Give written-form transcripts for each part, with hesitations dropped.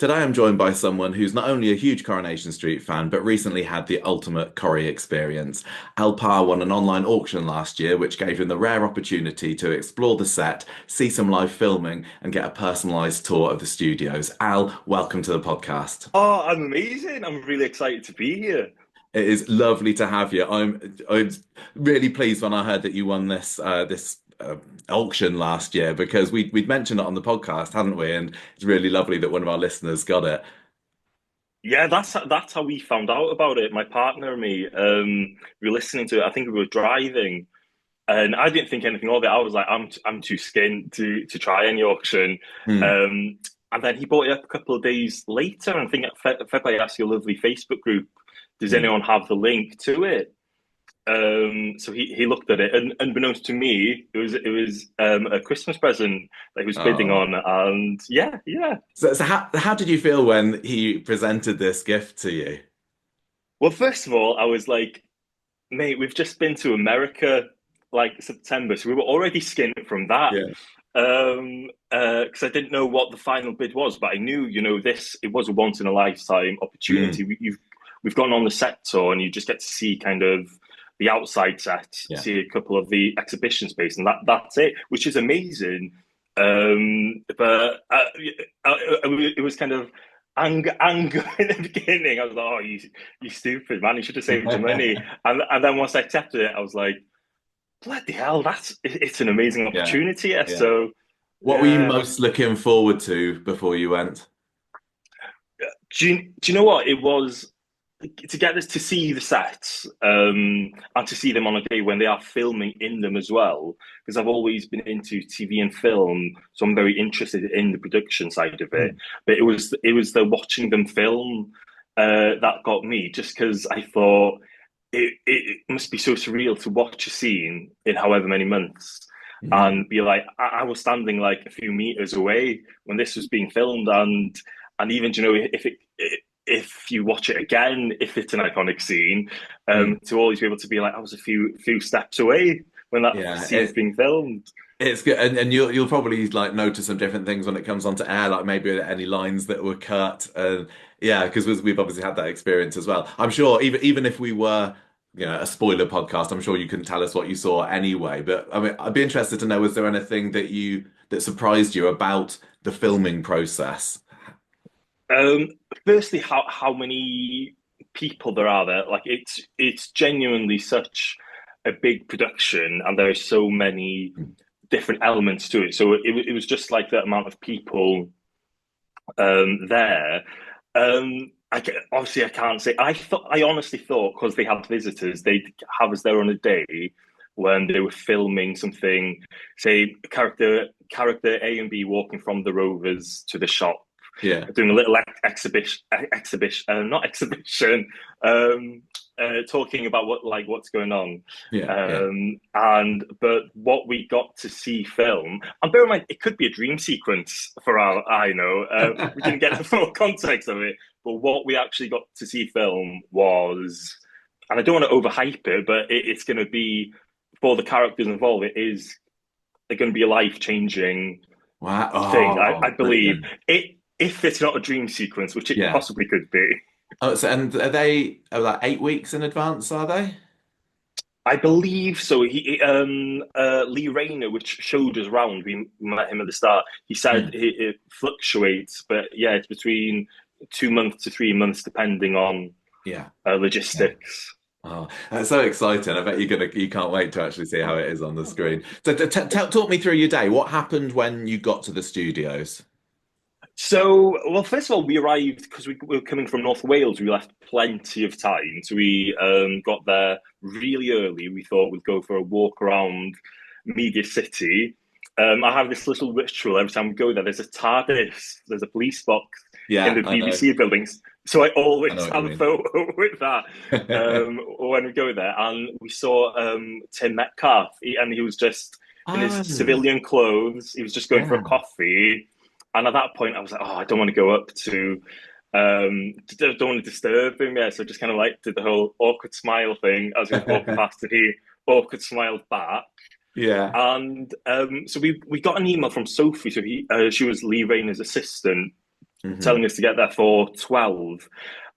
Today I'm joined by someone who's not only a huge Coronation Street fan, but recently had the ultimate Corrie experience. Al Parr won an online auction last year, which gave him the rare opportunity to explore the set, see some live filming, and get a personalised tour of the studios. Al, welcome to the podcast. Oh, I'm amazing. I'm really excited to be here. It is lovely to have you. I'm really pleased when I heard that you won this auction last year because we'd mentioned it on the podcast, hadn't we? And it's really lovely that one of our listeners got it. Yeah, that's how we found out about it. My partner and me, we were listening to it. I think we were driving, and I didn't think anything of it. I was like, I'm too skinned to try any auction. Hmm. And then he brought it up a couple of days later. And I think February asked your lovely Facebook group, does Hmm. anyone have the link to it? So he looked at it, and unbeknownst to me, it was a Christmas present that he was bidding Oh. on, and yeah. So how did you feel when he presented this gift to you? Well, first of all, I was like, mate, we've just been to America like September, so we were already skinned from that. Yeah. Because I didn't know what the final bid was, but I knew, this it was a once in a lifetime Mm. opportunity. We've gone on the set tour, and you just get to see kind of the outside set, Yeah. see a couple of the exhibition space, and that's it, which is amazing. But it was kind of anger in the beginning. I was like, "Oh, you stupid man! You should have saved your money." And then once I accepted it, I was like, bloody hell, it's an amazing Yeah. opportunity. Yeah. Yeah. So What were you yeah, most looking forward to before you went? do you know what it was to get us to see the sets, and to see them on a day when they are filming in them as well? Because I've always been into TV and film, so I'm very interested in the production side of it. Mm. But it was the watching them film that got me, just because I thought it must be so surreal to watch a scene in however many months Mm. and be like, I was standing like a few meters away when this was being filmed, and even, if you watch it again, if it's an iconic scene, Mm. to always be able to be like, I was a few steps away when that Yeah, scene's being filmed. it's good, and you'll probably like notice some different things when it comes onto air, like maybe any lines that were cut, and yeah, because we've obviously had that experience as well. I'm sure even if we were, a spoiler podcast, I'm sure you couldn't tell us what you saw anyway. But I mean, I'd be interested to know, was there anything that surprised you about the filming process? Um, Firstly, how many people there are there? Like it's genuinely such a big production, and there are so many Mm. different elements to it. So it was just like the amount of people there. Obviously I can't say. I honestly thought because they had visitors, they'd have us there on a day when they were filming something. Say character A and B walking from the Rovers to the shop, Yeah. doing a little exhibition, not exhibition, talking about what's going on. Yeah, yeah. And but what we got to see film, and bear in mind, it could be a dream sequence for all I know. We didn't get the full context of it, but what we actually got to see film was, and I don't want to overhype it, but it's going to be, for the characters involved, they're going to be a life changing Wow. thing. I Oh, believe brilliant. it, if it's not a dream sequence, which it Yeah. possibly could be. Oh, so and are they like 8 weeks in advance, are they? I believe so. Lee Rayner, which showed us round, we met him at the start. He said Mm. it fluctuates, but yeah, it's between 2 months to 3 months, depending on Yeah. Yeah. logistics. Oh, that's so exciting. I bet you can't wait to actually see how it is on the screen. So talk me through your day. What happened when you got to the studios? So, well, first of all, we arrived because we were coming from North Wales. We left plenty of time, so we got there really early. We thought we'd go for a walk around Media City. I have this little ritual every time we go there. There's a TARDIS, there's a police box in Yeah, the I know. BBC buildings, so I I know always what you have a mean. photo with that when we go there. And we saw Tim Metcalf, and he was just in his Oh, civilian clothes. He was just going for a yeah. coffee, and at that point, I was like, oh, I don't want to go up to, don't want to disturb him. Yeah, so just kind of like did the whole awkward smile thing as he was walking past, and he awkward smiled back. Yeah. And so we got an email from Sophie. So she was Lee Rayner's assistant, Hmm. telling us to get there for 12.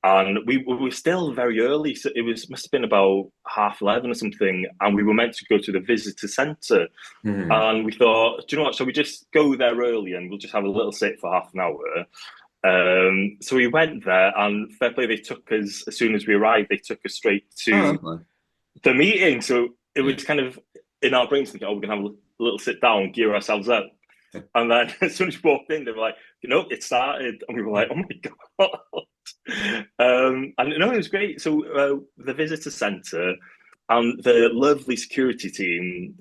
And we were still very early, so it was must have been about 11:30 or something, and we were meant to go to the visitor centre. Hmm. And we thought, do you know what? So we just go there early and we'll just have a little sit for half an hour. So we went there, and fair play, they took us as soon as we arrived. They took us straight Oh, to that's nice. the meeting. So it Yeah. was kind of in our brains thinking, oh, we're gonna have a little sit down, gear ourselves up. And then as soon as we walked in, they were like, you know, it started. And we were like, oh my God. And no, it was great. So the visitor centre and the lovely security team,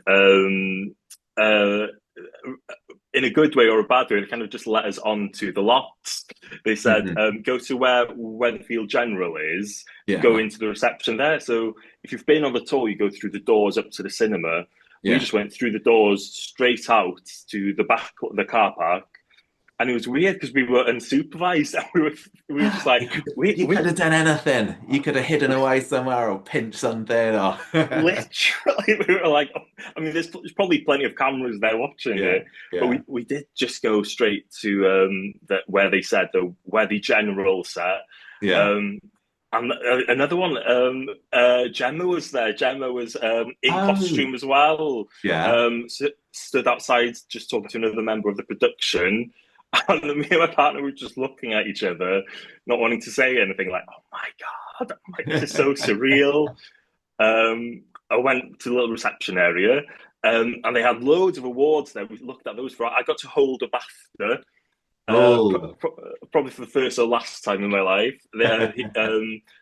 in a good way or a bad way, they kind of just let us on to the lots. They said, Hmm. go to where Weatherfield General is, go Yeah. into the reception there. So if you've been on the tour, you go through the doors up to the cinema. We Yeah. just went through the doors straight out to the back, the car park, and it was weird because we were unsupervised. And we were just like, You could have done anything. You could have hidden away somewhere or pinched something or literally, we were like, I mean, there's probably plenty of cameras there watching yeah, it, but yeah, we did just go straight to where they said where the general set. yeah. Um, and another one, Gemma was there. Gemma was in Oh, costume as well. yeah. Stood outside just talking to another member of the production. And me and my partner were just looking at each other, not wanting to say anything, like, oh my God, like, this is so surreal. I went to the little reception area, and they had loads of awards there. We looked at those. I got to hold a BAFTA, Oh, probably for the first or last time in my life.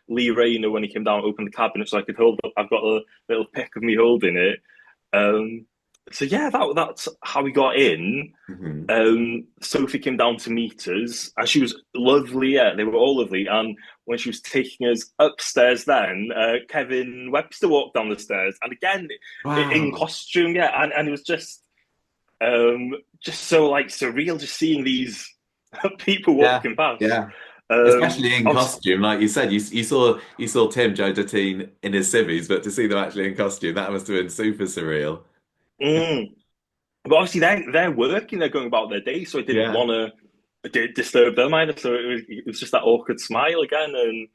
Lee Rayner, when he came down, opened the cabinet so I could hold. I've got a little pic of me holding it. Um, so yeah, that's how we got in. hmm. Sophie came down to meet us, and she was lovely. Yeah, they were all lovely. And when she was taking us upstairs, then Kevin Webster walked down the stairs, and again in Wow. costume. Yeah, and it was just so like surreal, just seeing these people Yeah, walking past. yeah. Especially in I was, costume, like you said, you saw Tim Joe Datine in his civvies, but to see them actually in costume, that must have been super surreal. mm. But obviously they're working, they're going about their day, so I didn't Yeah. want to disturb them either. So it was just that awkward smile again, and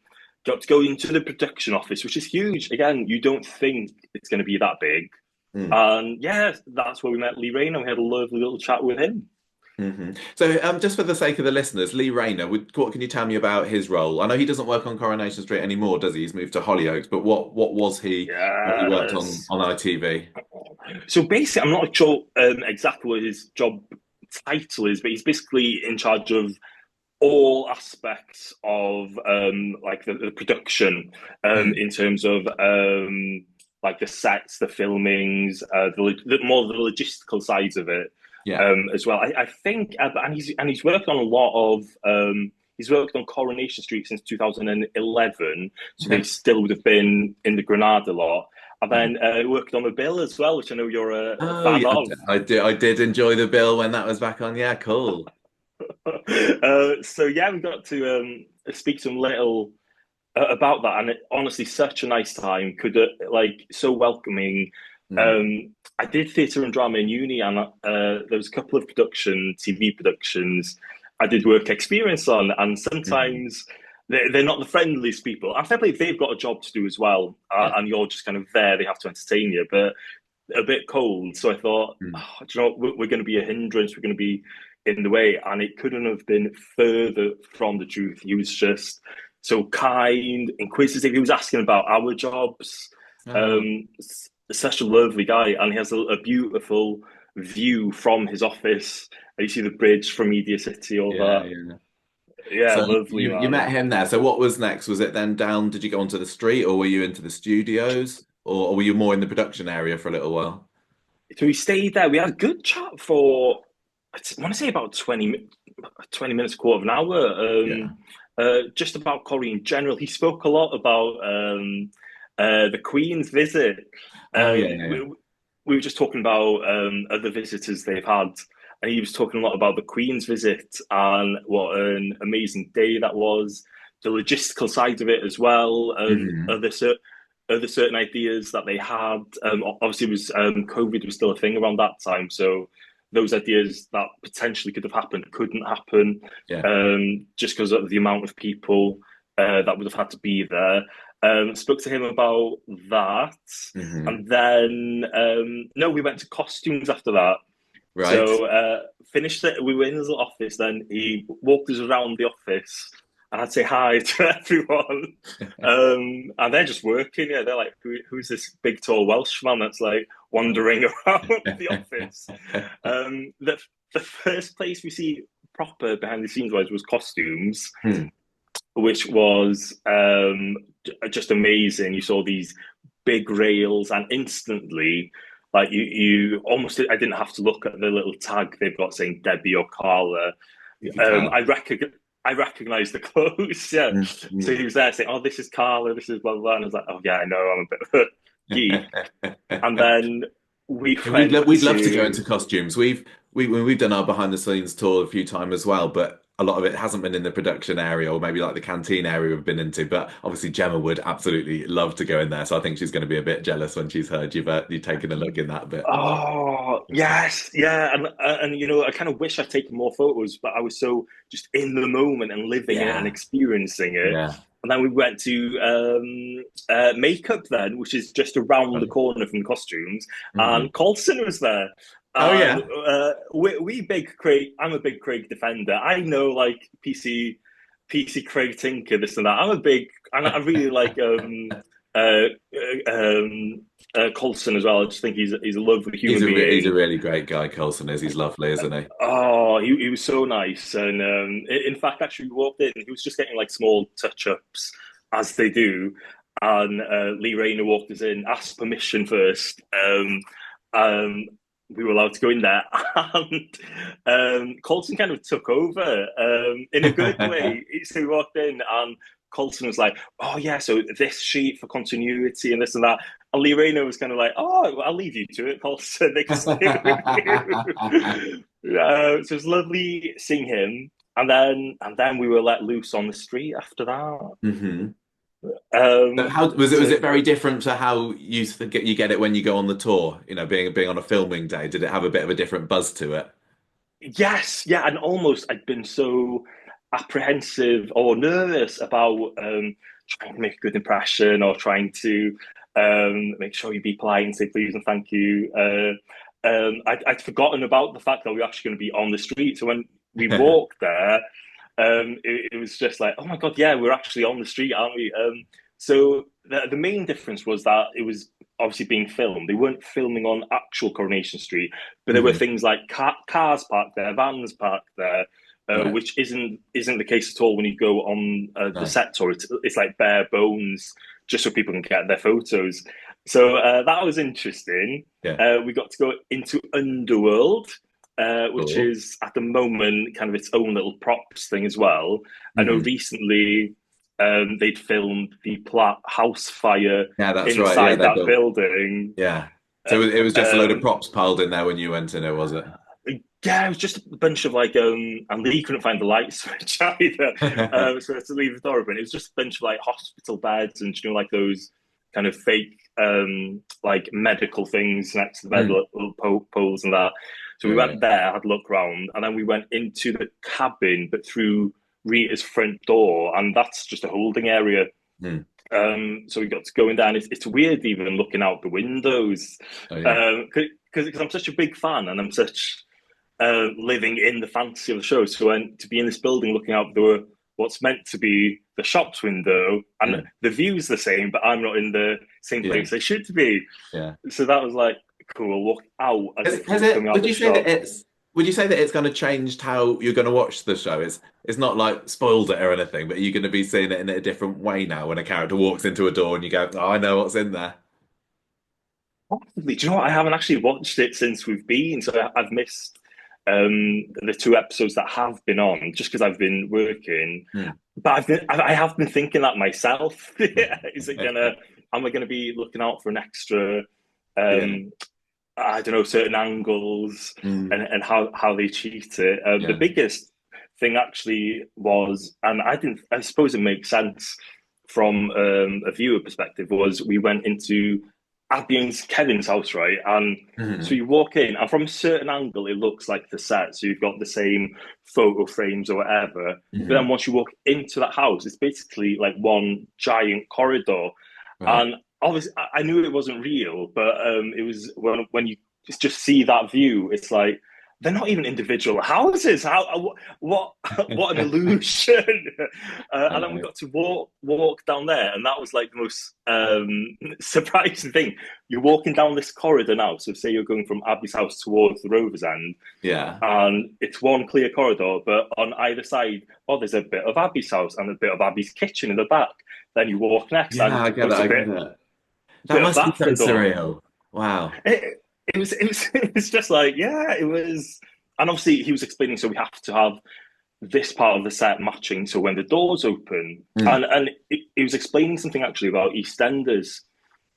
got to go into the production office, which is huge. Again, you don't think it's going to be that big, Mm. and yeah, that's where we met Lee Rayner. We had a lovely little chat with him. Hmm. So, just for the sake of the listeners, Lee Rayner, what can you tell me about his role? I know he doesn't work on Coronation Street anymore, does he? He's moved to Hollyoaks, but what was he when he worked on Yes. ITV? So basically, I'm not sure exactly what his job title is, but he's basically in charge of all aspects of like the production Mm. in terms of like the sets, the filmings, the more the logistical sides of it Yeah. as well. I think, and he's worked on a lot of. He's worked on Coronation Street since 2011, so they Okay. still would have been in the Granada lot. And Mm. then worked on the bill as well, which I know you're a Oh fan yeah, of. I did enjoy the bill when that was back on. Yeah, cool. So yeah, we got to speak to him little about that, and honestly, such a nice time. Could like so welcoming. Mm. I did theatre and drama in uni, and there was a couple of TV productions I did work experience on, and Mhm. sometimes they're not the friendliest people. And fair play, they've got a job to do as well, Yeah. and you're just kind of there. They have to entertain you, but a bit cold. So I thought, Mm. oh, do you know what? We're going to be a hindrance. We're going to be in the way. And it couldn't have been further from the truth. He was just so kind, inquisitive. He was asking about our jobs. Oh, Um, Such a lovely guy. And he has a beautiful view from his office. And you see the bridge from Media City, all yeah, that. yeah. Yeah, So lovely, you man. met him there. So what was next? Was it then down? Did you go onto the street, or were you into the studios, or were you more in the production area for a little while? So we stayed there. We had a good chat for, I want to say about 20 minutes, quarter of an hour, Yeah. just about Corrie in general. He spoke a lot about the Queen's visit. Oh yeah, Um, yeah, yeah. we, we were just talking about other visitors they've had, and he was talking a lot about the Queen's visit and what an amazing day that was, the logistical side of it as well, Hmm. other certain ideas that they had. Obviously, it was COVID was still a thing around that time, so those ideas that potentially could have happened couldn't happen, Yeah. just because of the amount of people that would have had to be there. Spoke to him about that, Hmm. and then no, we went to costumes after that. Right. So finished it. We were in his little office. Then he walked us around the office, and I'd say hi to everyone. And they're just working. Yeah, they're like, who's this big tall Welshman that's like wandering around the office? The first place we see proper behind the scenes wise was costumes, Hmm. which was just amazing. You saw these big rails, and instantly, like you almost, I didn't have to look at the little tag they've got saying Debbie or Carla. You could tell. I recognized the clothes. Yeah, so Mm, he was there saying, "Oh, this is Carla. This is blah blah," blah. And I was like, "Oh yeah, I know. I'm a bit of a geek." And mm. then we Yeah, went we'd love to go to into costumes. We've done our behind the scenes tour a few times as well, but a lot of it hasn't been in the production area or maybe like the canteen area we've been into. But obviously Gemma would absolutely love to go in there, so I think she's going to be a bit jealous when she's heard you've taken a look in that bit. Oh yes, yeah, and I kind of wish I'd taken more photos, but I was so just in the moment and living it and Yeah, experiencing it. yeah. And then we went to makeup then, which is just around the corner from the costumes, Hmm. and Colson was there. Oh And yeah. we big Craig. I'm a big Craig defender. I know like PC Craig Tinker this and that. I'm a big, and I really like uh, Colson as well. I just think he's a lovely human He's a being. really great guy, Colson is. He's lovely, isn't he? Oh, he was so nice. And in fact, actually, we walked in. He was just getting like small touch ups as they do. And Lee Rayner walked us in, asked permission first. Um, we were allowed to go in there. And Colson kind of took over in a good way. So we walked in, and Colson was like, "Oh, yeah, so this sheet for continuity and this and that." And Lee Rayner was kind of like, "Oh, well, I'll leave you to it, Colson. They can stay with you." So it was lovely seeing him, and then we were let loose on the street after that. Hmm. But Um, how was it? Was so it very different to how you get it when you go on the tour? You know, being on a filming day, did it have a bit of a different buzz to it? yes, yeah, and almost I'd been so apprehensive or nervous about trying to make a good impression or trying to make sure you be polite and say please and thank you. I'd forgotten about the fact that we were actually going to be on the street. So when we walked there, it was just like, oh my god, yeah, we're actually on the street, aren't we? So the main difference was that it was obviously being filmed. They weren't filming on actual Coronation Street, but there were Hmm. things like cars parked there, vans parked there, Right. which isn't the case at all when you go on the No. set tour. It's like bare bones, just so people can get their photos. So that was interesting. Yeah. We got to go into Underworld, which Cool. is at the moment kind of its own little props thing as well. I know Hmm. recently they'd filmed the Platt house fire Yeah, that's right. Yeah, inside they that built. building. Yeah. So it was just a load of Um, props piled in there when you went in, it was it? yeah, it was just a bunch of like, and Lee couldn't find the light switch either, so I had to leave the door open. It was just a bunch of like hospital beds and like those kind of fake like medical things next to the bed, Hmm. little poles and that. So we Yeah. went there, had a look around, and then we went into the cabin, but through Rita's front door, and that's just a holding area. Hmm. So we got to go in there, and it's weird even looking out the windows Oh yeah. because I'm such a big fan, and I'm such living in the fantasy of the show. So when to be in this building looking out the what's meant to be the shop's window, and Hmm. the view's the same, but I'm not in the same Yeah. place I should be. Yeah. So that was like cool. Look out as if Has we were coming it, out the shop. would you say that it's kind of changed how you're going to watch the show? It's not like spoiled it or anything, but you're going to be seeing it in a different way now when a character walks into a door and you go, oh, I know what's in there. Possibly. Do you know what? I haven't actually watched it since we've been, so I've missed the two episodes that have been on just because I've been working. Hmm. But I have been thinking that myself. Is it gonna? Am I gonna be looking out for an extra? Yeah. Um, I don't know, certain angles Hmm. and how they cheat it. The Yeah. biggest thing actually was, and I didn't. I suppose it makes sense from a viewer perspective. Was we went into Abby and Kevin's house, right? And so Mhm. you walk in, and from a certain angle, it looks like the set. So you've got the same photo frames or whatever. But then Mhm. once you walk into that house, it's basically like one giant corridor. Right. And obviously, I knew it wasn't real, but it was when you just see that view, it's like they're not even individual houses. How what what an illusion! I And then we know. got to walk down there, and that was like the most surprising thing. You're walking down this corridor now. So say you're going from Abby's house towards the Rovers End, Yeah. and it's one clear corridor, but on either side, oh, there's a bit of Abby's house and a bit of Abby's kitchen in the back. Then you walk next, Yeah, and I get oh, it. it's a I get it. That bit of must be that so for the door. surreal. Wow. It was just like, yeah, it was. And obviously, he was explaining, so we have to have this part of the set matching. So when the doors open, Mm. and he was explaining something actually about EastEnders,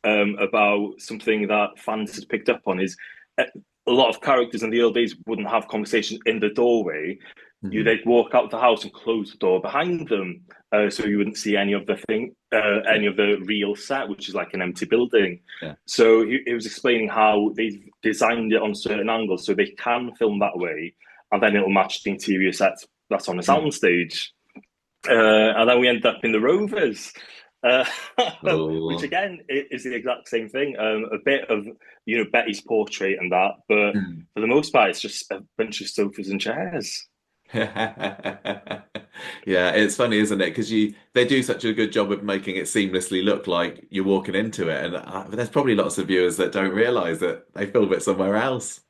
about something that fans had picked up on is a lot of characters in the old days wouldn't have conversations in the doorway. Mhm. They'd walk out the house and close the door behind them, so you wouldn't see Yeah. any of the real set, which is like an empty building. Yeah. So he was explaining how they've designed it on certain angles so they can film that way, and then it'll match the interior set that's on the Mm. soundstage. And then we end up in the Rovers, uh, which Cool. again is the exact same thing. A bit of Betty's portrait and that, but Mm. for the most part, it's just a bunch of sofas and chairs. Yeah, it's funny, isn't it? Because they do such a good job of making it seamlessly look like you're walking into it, and but there's probably lots of viewers that don't realize that they film it somewhere else.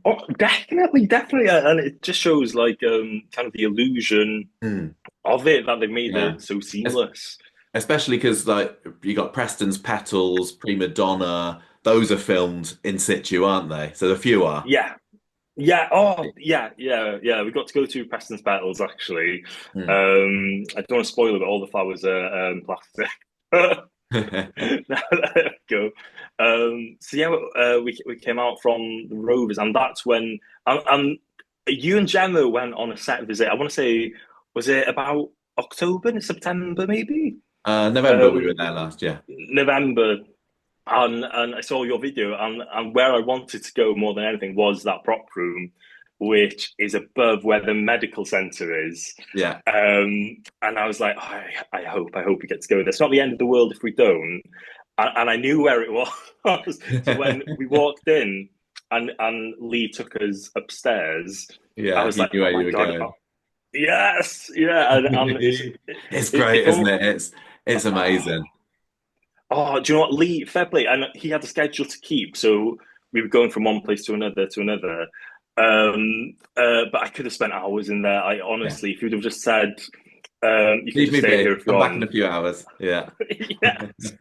Oh, definitely, definitely, and it just shows like kind of the illusion Mm. of it that they've made Yeah. it so Es- seamless. Especially because like you got Preston's Petals, Prima Donna, those are filmed in situ, aren't they? So the few are. Yeah, yeah. Oh, yeah, yeah, yeah. We got to go to Preston's Petals actually. Mm. I don't want to spoil it, but all the flowers are plastic. There we go. So yeah, we came out from the Rovers, and that's when and you and Gemma went on a set visit. I want to say, was it about October, September, maybe? November we were Um, there last year. November, and I saw your video, and where I wanted to go more than anything was that prop room, which is above where the medical center is. Yeah. And I was like, oh, I hope we get to go there. It's not the end of the world if we don't. And I knew where it was. So when we walked in and Lee took us upstairs, I Yeah, was you like, knew oh where you my were God, going. oh, yes, yeah. And It's great, it's isn't almost, it? It's oh, amazing. oh, do you know what? Lee, fair play. And he had a schedule to keep. So we were going from one place to another to another. But I could have spent hours in there. I Yeah. honestly, if you'd have just said, you can Leave just me stay be. here if you I'm back in want. a few hours. Yeah. Yes.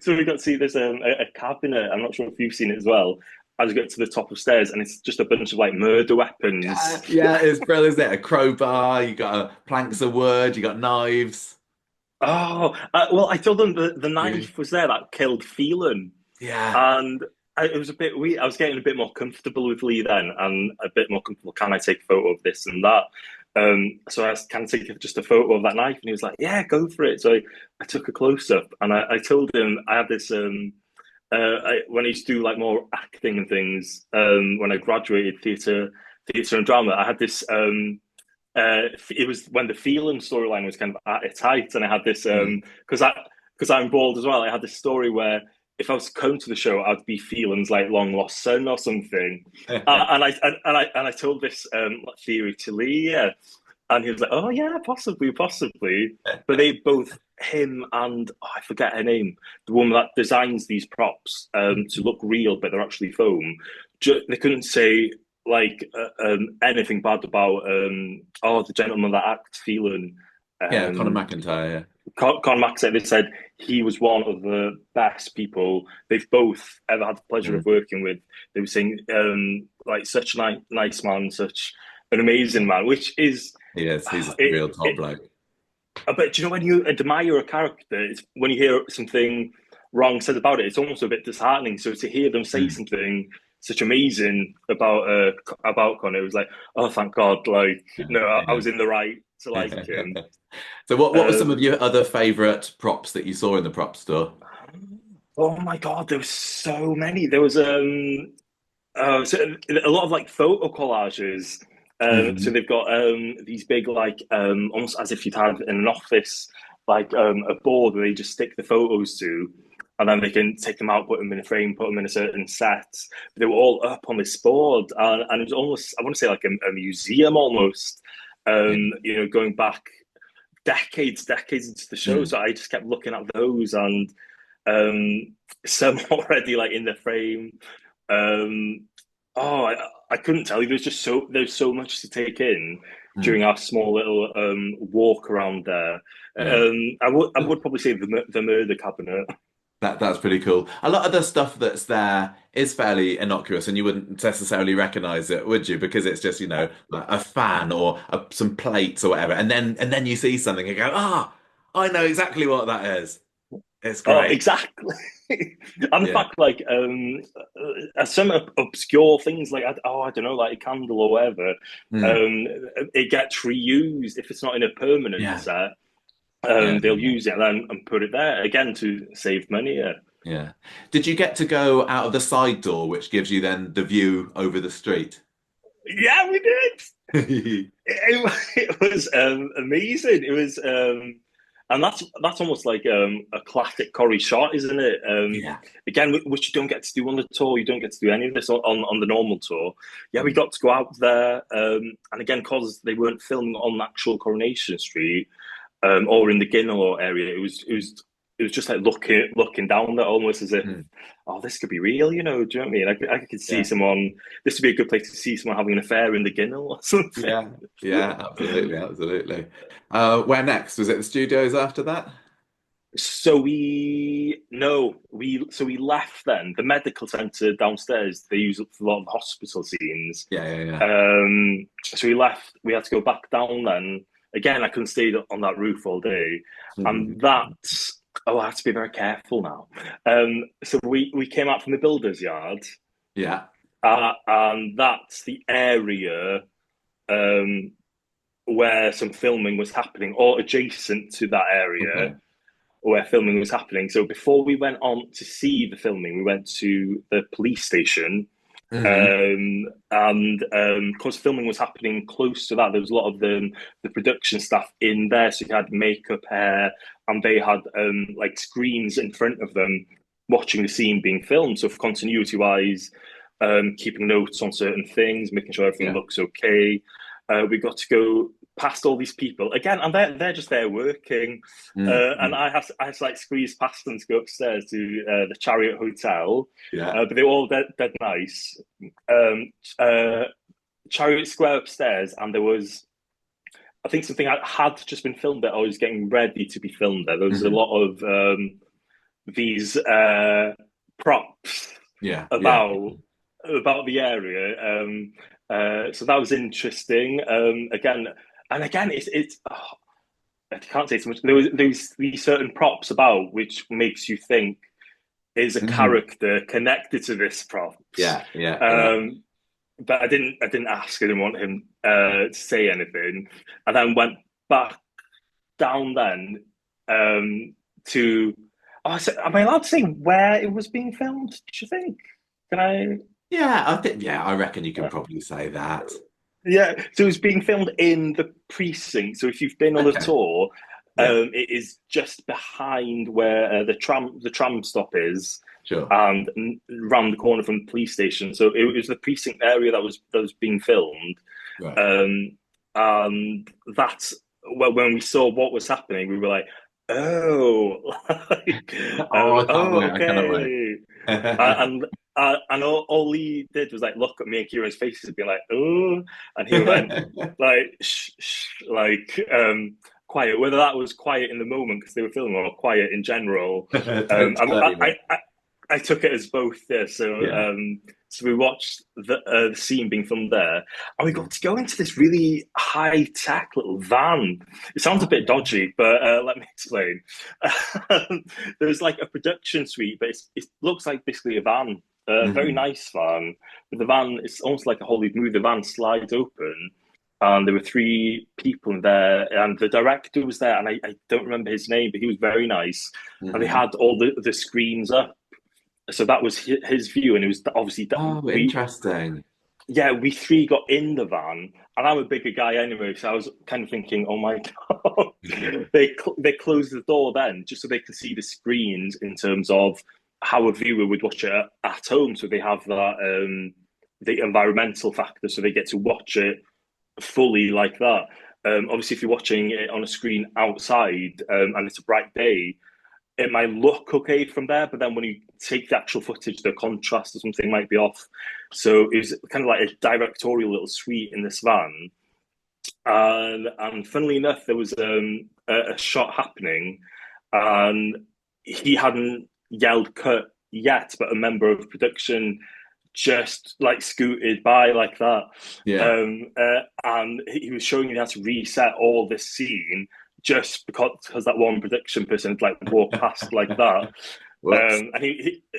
So we got to see this a cabinet. I'm not sure if you've seen it as well. As we get to the top of stairs, and it's just a bunch of like murder weapons. Yeah, yeah, it's brilliant, isn't it? A crowbar, you got planks of wood, you got knives. Oh, well, I told them the Yeah. knife was there that killed Phelan, Yeah. and it was a bit weird. I was getting a bit more comfortable with Lee then, and a bit more comfortable. Can I take a photo of this and that? So I can take just a photo of that knife, and he was like, "Yeah, go for it." So I took a close up, and I told him I had this. When I used to do like more acting and things, when I graduated theatre and drama, I had this. It was when the Phelan storyline was kind of at its height, and I had this Mm. because I'm bald as well. I had this story where if I was to come to the show, I'd be Phelan's like long lost son or something, and I told this theory to Lee, yeah, and he was like, "Oh yeah, possibly, possibly." But they both him and I forget her name, the woman that designs these props to look real, but they're actually foam. They couldn't say like anything bad about the gentleman that acts Phelan. Yeah, Conor Um, McIntyre. Con Mack said they said he was one of the best people they've both ever had the pleasure Yeah. of working with. They were saying like such a nice man, such an amazing man, which is He is. He's a it, real top it. bloke. But do you know when you admire a character, it's when you hear something wrong said about it, it's almost a bit disheartening. So to hear them say Mm. something such amazing about Connor, it was like, oh, thank God! Like, no, I was in the right to like him. So what were some of Um, your other favourite props that you saw in the prop store? Oh my God, there was so many. There was so a lot of like photo collages. So Hmm. they've got these big like almost as if you'd have in an office like a board where they just stick the photos to, and then they can take them out, put them in a frame, put them in a certain set. But they were all up on this board, and it was almost I want to say like a museum almost. Yeah. Going back decades into the show. Mm. So I just kept looking at those and some already like in the frame. Um, I couldn't tell you. There's so much to take in Mm. during our small little walk around there. Yeah. I would probably say the murder cabinet. That's pretty cool. A lot of the stuff that's there is fairly innocuous, and you wouldn't necessarily recognize it, would you? Because it's just, like a fan or some plates or whatever, and then you see something and go, ah, I know exactly what that is. It's Oh, great. exactly. And the Yeah. fact, like, some obscure things, like, I don't know, like a candle or whatever, Mm. um, it gets reused if it's not in a permanent Yeah. set. Yeah. They'll use it and put it there again to save money. Yeah, Yeah. Did you get to go out of the side door, which gives you then the view over the street? yeah, we did. It was amazing. It was, and that's almost like a classic Corrie shot, isn't it? Yeah. Again, which you don't get to do on the tour. You don't get to do any of this on the normal tour. Yeah, we Mm. got to go out there, and again, because they weren't filming on actual Coronation Street, or in the Ginnell area, it was just like looking down there almost as if, Mm. oh, this could be real, do you know what I mean? I could see Yeah. someone. This would be a good place to see someone having an affair in the Ginnell or something. Yeah. Yeah. Absolutely. Absolutely. Where next? Was it the studios after that? So we no, we left then the medical centre downstairs. They use it for a lot of hospital scenes. Yeah. Yeah. Yeah. So we left. We had to go back down then. Again, I couldn't stay on that roof all day, and that's I have to be very careful now. So we came out from the builder's yard, Yeah. and that's the area um, where some filming was happening, or adjacent to that area Okay. where filming was happening. So before we went on to see the filming, we went to the police station. Hmm. And because filming was happening close to that, there was a lot of the production staff in there. So you had makeup, hair, and they had like screens in front of them watching the scene being filmed. So for continuity wise, keeping notes on certain things, making sure everything Yeah. looks okay. We got to go past all these people again, and they're just there working. And Mm. I had to like squeeze past them to go upstairs to the Chariot Hotel, Yeah. but they were all dead nice. Um, uh, Chariot Square upstairs, and there was I think something had just been filmed there. I was getting ready to be filmed there. There was a Hmm. lot of these props Yeah. Yeah. about about the area. So that was interesting. Again, it's I can't say so much. There was these certain props about which makes you think is a Hmm. character connected to this props. Yeah. Yeah. Yeah. Um, but I didn't ask. I didn't want him to say anything, and then went back down then to. Oh, so, am I allowed to say where it was being filmed? Do you think? Can I? Yeah. I think. Yeah. I reckon you can probably say that. Yeah, so it was being filmed in the precinct. So if you've been on the Okay. tour, Yeah. it is just behind where the tram stop is, Sure. and round the corner from the police station. So it was the precinct area that was being filmed, Right. um, and that's when we saw what was happening, we were like, oh, like, Oh, I can't oh, wait. I cannot wait. okay. And all he did was like look at me and Kieran's faces and be like, oh, and he went like, like quiet. Whether that was quiet in the moment because they were filming or quiet in general, Don't tell anyone. I took it as both. Yeah, Yeah. so we watched the scene being filmed there, and we got to go into this really high tech little van. It sounds a bit Okay. dodgy, but let me explain. There's like a production suite, but it looks like basically a van, a very Hmm. nice van. But the van, it's almost like a Hollywood movie. The van slides open, and there were three people in there, and the director was there, and I don't remember his name, but he was very nice. And they Hmm. had all the screens up, So that was his view, and it was obviously that Oh, we interesting. yeah, we three got in the van, and I'm a bigger guy anyway, so I was kind of thinking, oh my god, they closed the door then just so they can see the screens in terms of how a viewer would watch it at home, so they have that the environmental factor, so they get to watch it fully like that. Obviously, if you're watching it on a screen outside and it's a bright day, it might look okay from there, but then when you take the actual footage, the contrast or something might be off. So it was kind of like a directorial little suite in this van. And funnily enough, there was a shot happening, and he hadn't yelled cut yet, but a member of production just like scooted by like that. Yeah. And he was showing you how to reset all this scene just because that one production person had like walked past like that. Whoops. And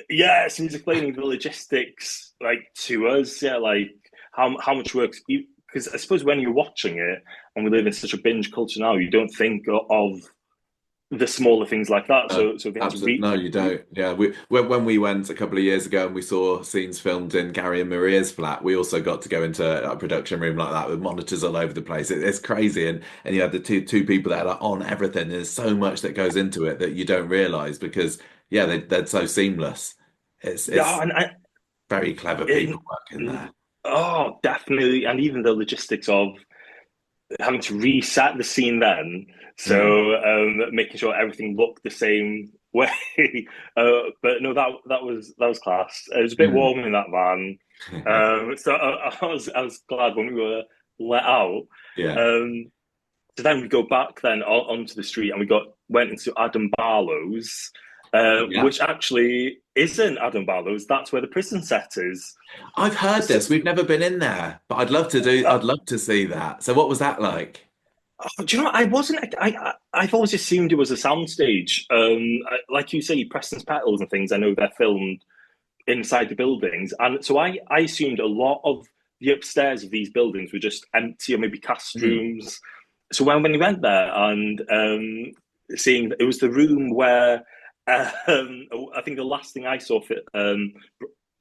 yes, he's explaining the logistics like to us, yeah, like how much work. Because I suppose when you're watching it, and we live in such a binge culture now, you don't think of the smaller things like that. So they had to Absolutely. No, you don't. Yeah, when we went a couple of years ago and we saw scenes filmed in Gary and Maria's flat, we also got to go into a production room like that with monitors all over the place. It's crazy, and you had the two people that are like on everything. There's so much that goes into it that you don't realize because yeah, they're so seamless. yeah, It's and very clever it, people working there. oh, definitely, and even the logistics of having to reset the scene then, Mm. so making sure everything looked the same way. But no, that was class. It was a bit Mm. warm in that van, so I was glad when we were let out. Yeah. Um, so then we go back then onto the street, and we went into Adam Barlow's, Yeah. which actually isn't Adam Barlow's. That's where the prison set is. I've heard So, this. We've never been in there, but I'd love to see that. So what was that like? do you know what? I wasn't. I've always assumed it was a soundstage. Like you say, Preston's Petals and things. I know they're filmed inside the buildings, and so I assumed a lot of the upstairs of these buildings were just empty or maybe cast Mm. rooms. So when we went there and seeing it was the room where I think the last thing I saw for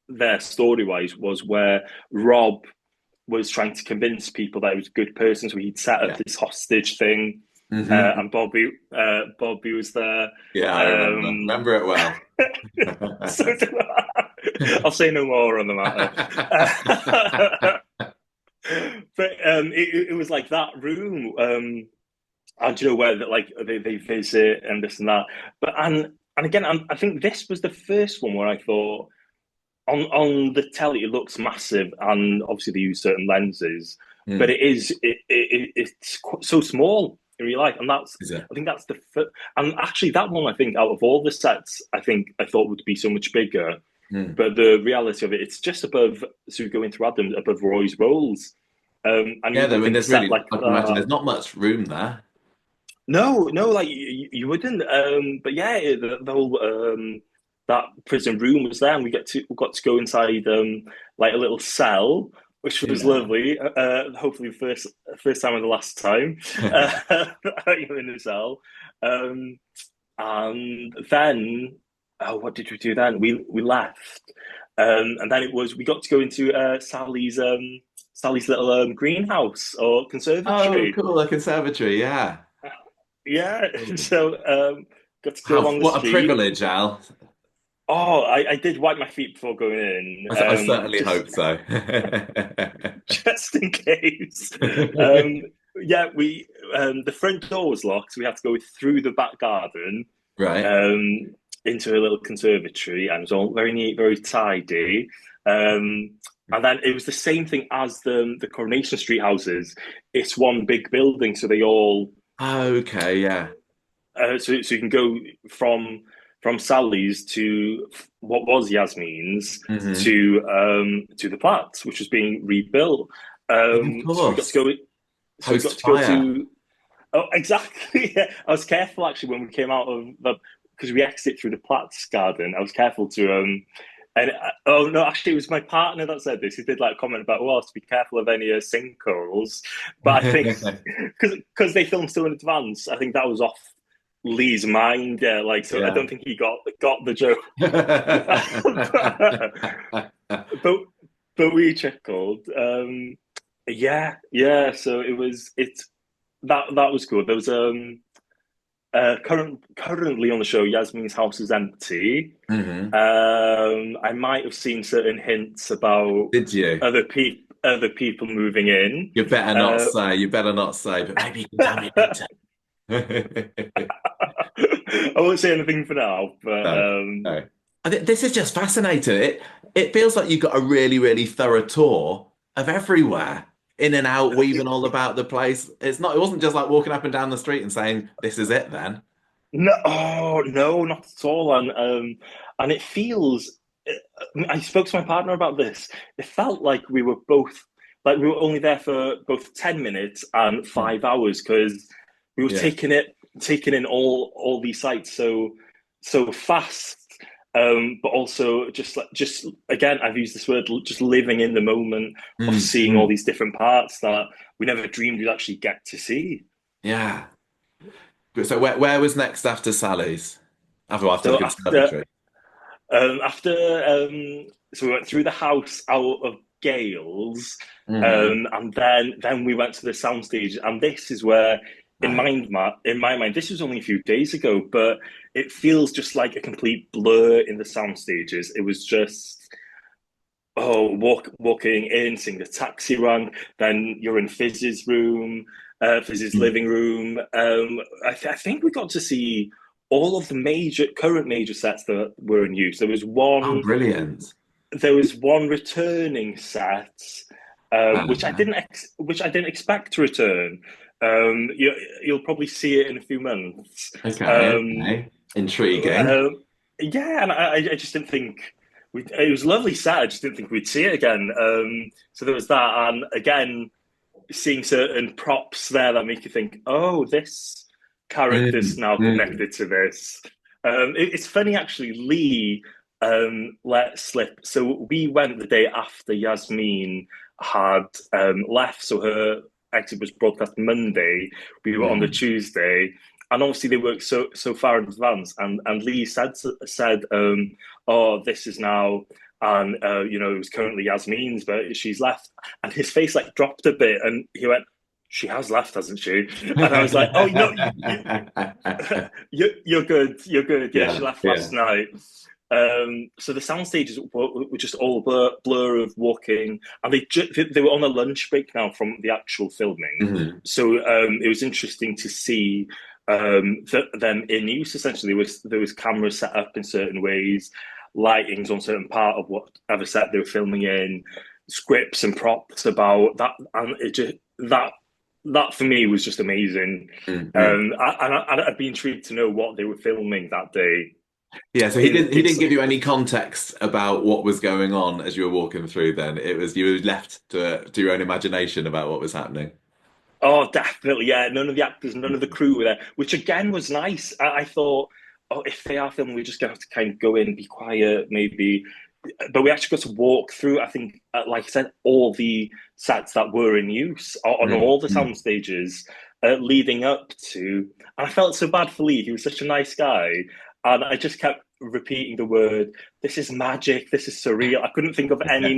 there story wise was where Rob was trying to convince people that he was a good person, so he'd set up Yeah. this hostage thing, Hmm. and Bobby was there. Yeah, I remember. Um, Remember it well. so I'll say no more on the matter. But it was like that room, and you know where that like they visit and this and that. But and again, I think this was the first one where I thought on the telly it looks massive, and obviously they use certain lenses, but Mm. it's so small in real life, and that's Is it? I think that's and actually that one I think out of all the sets I think I thought would be so much bigger, Mm. but the reality of it's just above, so going through Adam above Roy's Rolls, and you Yeah, I wouldn't mean, think a there's set really, like I can imagine that. there's not much room there. No, no, like you wouldn't. But yeah, the whole that prison room was there, and we got to go inside like a little cell, which was Yeah. lovely. Hopefully, first time and the last time you're in the cell. And then, oh, what did we do then? We left, and then it was we got to go into Sally's little greenhouse or Oh, conservatory. cool, a conservatory, yeah. Yeah, Cool. so got to go along the What a street. privilege, Al. Oh, I did wipe my feet before going in, I certainly hope so. just in case. Yeah, we the front door was locked, so we had to go through the back garden Right. um, into a little conservatory, and it was all very neat, very tidy. And then it was the same thing as the Coronation Street houses. It's one big building, so they all Okay, yeah. so you can go from Sally's to what was Yasmin's Hmm. to the Platts, which was being rebuilt. Yeah, of So we got to course. go. So we got Post to go fire. to. Oh, exactly. Yeah. I was careful actually when we came out of the because we exit through the Platts garden. I was careful to and oh no, actually it was my partner that said this. He did like comment about to be careful of any sinkholes, but I think because they filmed so in advance, I think that was off Lee's mind. Yeah, like so. I Yeah. don't think he got the joke. but but we chuckled. Yeah, yeah. So it's that was good. There was currently on the show, Yasmin's house is empty. Hmm. I might have seen certain hints about Did you? other people moving in. You better not Uh, say. You better not say. But maybe you can tell me later. I won't say anything for now, but No, no. This is just fascinating. It feels like you got a really, really thorough tour of everywhere, in and out, weaving all about the place. It's not. It wasn't just like walking up and down the street and saying, "This is it." Then. no, oh no, not at all. And it feels. I spoke to my partner about this. It felt like we were both like we were only there for both 10 minutes and Hmm. 5 hours because we were Yeah. taking in all these sites so fast. But also just again, I've used this word, just living in the moment of Mm, seeing all mm. these different parts that we never dreamed we'd actually get to see. Yeah. So where was next after Sally's? After the So conservatory. after so we went through the house out of Gales, Hmm. and then we went to the soundstage, and this is where Right. in my mind this was only a few days ago, but it feels just like a complete blur in the sound stages. It was just walking in, seeing the taxi rank, then you're in Fizz's room, Fizz's Mm. living room. I think we got to see all of the current major sets that were in use. Oh, brilliant. There was one returning set, Uh, which I didn't expect to return. You'll probably see it in a few months. okay. Um, Okay. Intriguing. um, yeah, and I just didn't think it was a lovely set. I just didn't think we'd see it again. So there was that, and again, seeing certain props there that make you think, oh, this character's Mm, now mm. connected to this. It's funny actually. Lee let slip. So we went the day after Yasmin had left. So her exit was broadcast Monday. We were on the Mm. Tuesday, and obviously they worked so far in advance. And Lee said, "Oh, this is now." And it was currently Yasmin's, but she's left. And his face like dropped a bit, and he went, "She has left, hasn't she?" And I was like, "Oh no, you're good, you're good. Yeah, she Yeah, left last yeah. night." So the sound stages were just all blur of walking, and they were on a lunch break now from the actual filming. Mhm. So it was interesting to see them in use. Essentially, there was cameras set up in certain ways, lightings on certain part of whatever set they were filming in, scripts and props about that, and it just that for me was just amazing. Mm-hmm. I'd be intrigued to know what they were filming that day. Yeah, so In he it's didn't give you any context about what was going on as you were walking through then. It was you were left to your own imagination about what was happening. Oh, definitely, yeah. None of the actors, none of the crew were there, which again was nice. I thought, oh, if they are filming, we're just gonna have to kind of go in, be quiet, maybe. But we actually got to walk through. I think, like I said, all the sets that were in use on Mm, all the mm. sound stages leading up to. And I felt so bad for Lee. He was such a nice guy, and I just kept repeating the word, "This is magic. This is surreal." I couldn't think of any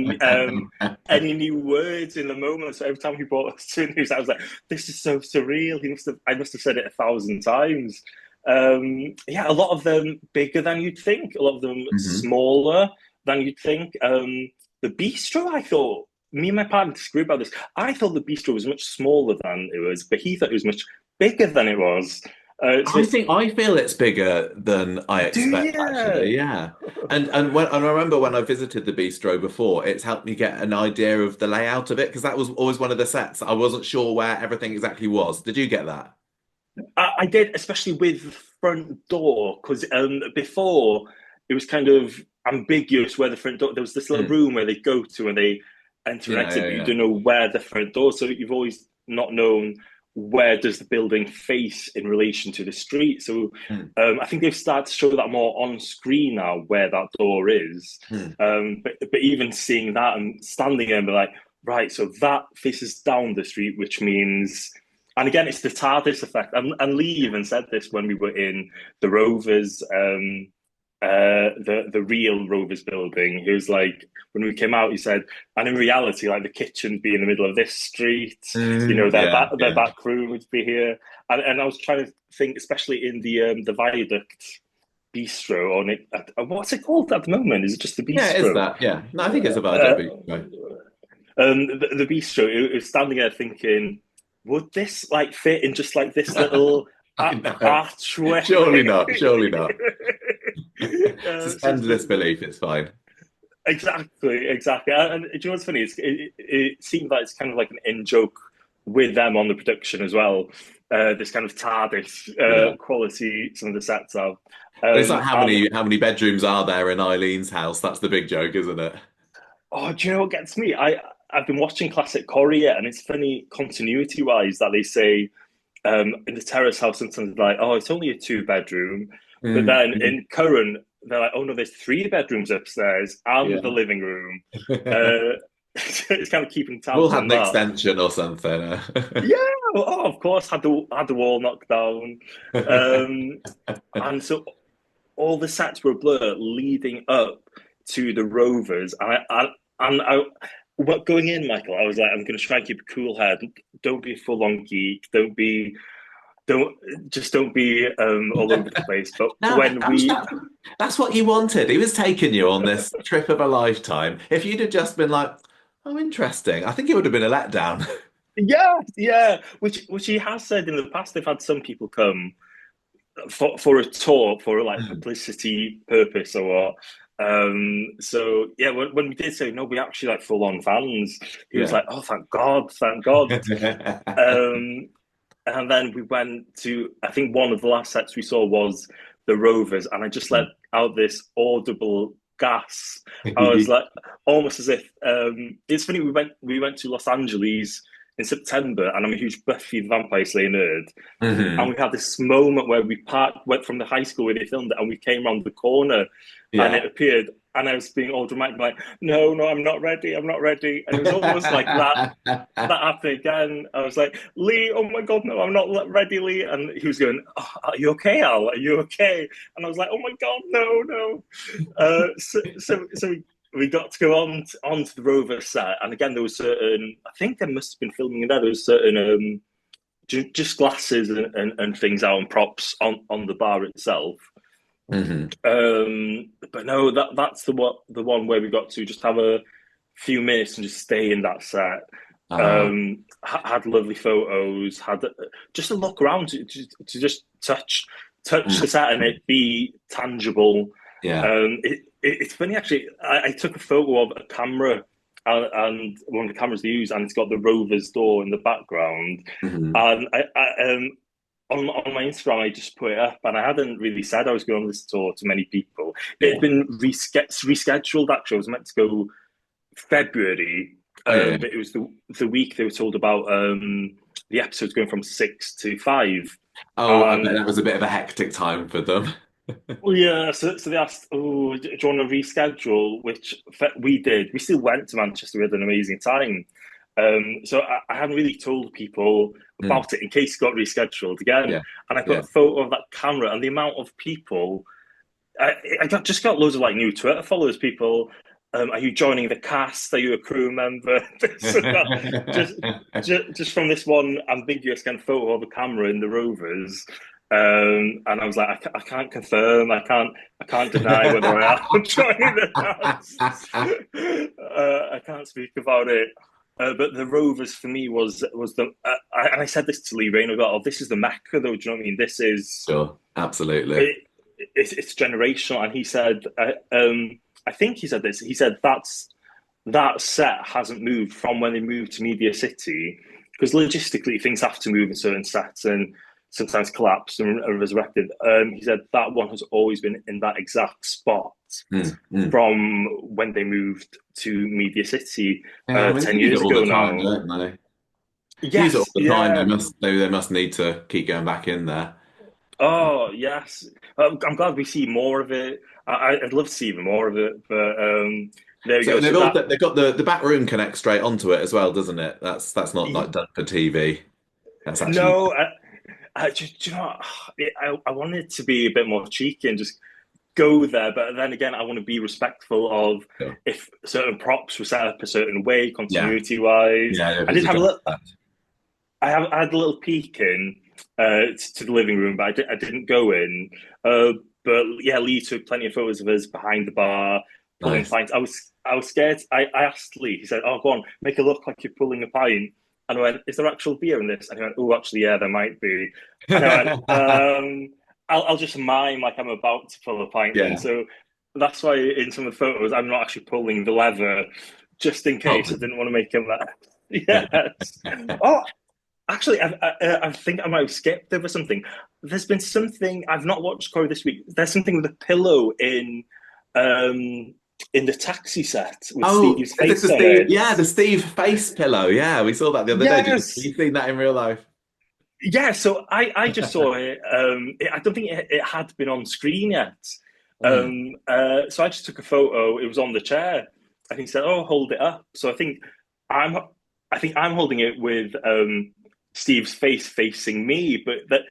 new words in the moment. So every time he brought us to news, I was like, "This is so surreal." I must have said it 1,000 times. Yeah, a lot of them bigger than you'd think. A lot of them Mhm. smaller than you'd think. The bistro, I thought. Me and my partner disagree about this. I thought the bistro was much smaller than it was, but he thought it was much bigger than it was. So it's, I feel it's bigger than I do expect actually. you? Yeah. And I remember when I visited the bistro before, it's helped me get an idea of the layout of it because that was always one of the sets. I wasn't sure where everything exactly was. Did you get that? I did, especially with the front door, because before it was kind of ambiguous where the front door. There was this little Mm. room where they go to and they enter and Yeah, exit, yeah, but you yeah. don't know where the front door. So you've always not known where does the building face in relation to the street. So Mm, I think they've started to show that more on screen now where that door is. mm. But even seeing that and standing there and be like, right, so that faces down the street, which means And again, it's the TARDIS effect. And Lee even said this when we were in the Rovers, the real Rovers building. He was like, when we came out, he said, and in reality, like the kitchen would be in the middle of this street, Yeah, their yeah. back room would be here. And I was trying to think, especially in the viaduct bistro on it. What's it called at the moment? Is it just the Yeah, it is bistro? that. Yeah. No, I think it's a Uh, viaduct beach. Right. the bistro, it was standing there thinking, would this like fit in just like this little I know. archway? Surely not. Surely not. So Suspend disbelief. It's fine. exactly. And do you know what's funny? It seemed like it's kind of like an in joke with them on the production as well. This kind of TARDIS Yeah. quality some of the sets have. But it's like And how many bedrooms are there in Eileen's house? That's the big joke, isn't it? oh, do you know what gets me? I've been watching classic Corrie, and it's funny continuity wise that they say in the terrace house sometimes like, oh, it's only a two-bedroom, but Mm, then mm. in Curran they're like, oh no, there's three bedrooms upstairs and the Yeah. living room. Uh, it's kind of keeping We'll tabs have on an that. extension or something. Yeah, oh, of course, had the wall knocked down, um, and so all the sets were blurred leading up to the Rovers. What going in, Michael, I was like, I'm going to try and keep a cool head. Don't be a full on geek. Don't don't be all over the place. But No, when we, that's what you wanted. He was taking you on this trip of a lifetime. If you'd have just been like, oh, interesting, I think it would have been a letdown. yeah, which he has said in the past, they've had some people come for a tour for like publicity purpose or what. So yeah, when we did say no, we actually like full on fans. He was Yeah. like, oh, thank God. Um, and then we went to, I think one of the last sets we saw was the Rovers, and I just let out this audible gasp. I was like, almost as if it's funny. We went to Los Angeles in September, and I'm a huge Buffy the Vampire Slayer nerd. And Mhm. we had this moment where we went from the high school where they filmed it, and we came around the corner, and Yeah. it appeared. And I was being all dramatic, like, no, no, I'm not ready, I'm not ready. And it was almost like that happened again. I was like, Lee, oh my God, no, I'm not ready, Lee. And he was going, oh, are you okay, Al? Are you okay? And I was like, oh my God, no, no. So we got to go on to the Rover set. And again, there was certain, I think they must have been filming in there. There was certain just glasses and things out and props on the bar itself. Mhm. But no, that's the one where we got to just have a few minutes and just stay in that set. Uh, Had lovely photos, had just a look around to just touch the mm, set and it be tangible. yeah. It's funny actually. I took a photo of a camera and one of the cameras they use, and it's got the Rovers door in the background. Mhm. And on my Instagram, I just put it up, and I hadn't really said I was going on this tour to many people. It had Yeah. been rescheduled. Actually, I was meant to go February, Oh yeah. but it was the week they were told about the episodes going from 6 to 5, Oh, I bet and that was a bit of a hectic time for them. well, yeah, so they asked, "Oh, do you want to reschedule?" Which we did. We still went to Manchester. We had an amazing time. So I hadn't really told people Mm, about it in case it got rescheduled again. yeah. And I put Yeah. a photo of that camera and the amount of people. Just got loads of like new Twitter followers. People, are you joining the cast? Are you a crew member? So just, just from this one ambiguous kind of photo of a camera in the Rovers. And I was like, I can't confirm, I can't deny whether I am joining the cast. I can't speak about it. But the Rovers for me was and I said this to Lee Rain. I got, oh, this is the Mecca, though. Do you know what I mean? This is Sure. Absolutely. it, it's generational. And he said, I think he said this. He said that set hasn't moved from when they moved to Media City because logistically things have to move in certain sets and sometimes collapse and are resurrected. He said that one has always been in that exact spot Mm, mm. from when they moved to Media City Yeah, I mean, they 10 use it years all the ago time, now. don't they? Use it all Yes, the time. yeah. They must need to keep going back in there. Oh, yes. I'm glad we see more of it. I'd love to see even more of it, but there we So go. So that they've got the back room connects straight onto it as well, doesn't it? That's not like done for TV. That's actually No, do you know what? I wanted to be a bit more cheeky and just go there, but then again, I want to be respectful of cool. if certain props were set up a certain way, Yeah, continuity wise. yeah, if I it's did a have a job. little, I had a little peek in to the living room, but I didn't go in. But yeah, Lee took plenty of photos of us behind the bar pulling Nice. pints. I was scared. I asked Lee. He said, "Oh, go on, make it look like you're pulling a pint." And I went, "Is there actual beer in this?" And he went, "Oh, actually, yeah, there might be." And I went, I'll just mime like I'm about to pull a pint then." Yeah. So that's why in some of the photos, I'm not actually pulling the lever, just in Oh. case. I didn't want to make him that. Yes. Oh, actually, I think I might have skipped over something. There's been something I've not watched Corrie this week. There's something with a pillow in the taxi set with Oh, Steve's is this face the on Steve? it. Yeah, the Steve face pillow. Yeah, we saw that the other day. Have Yes, you seen that in real life? yeah. So I just saw it. I don't think it had been on screen yet. Mm. So I just took a photo. It was on the chair, and he said, "Oh, hold it up." So I'm I think I'm holding it with Steve's face facing me, but that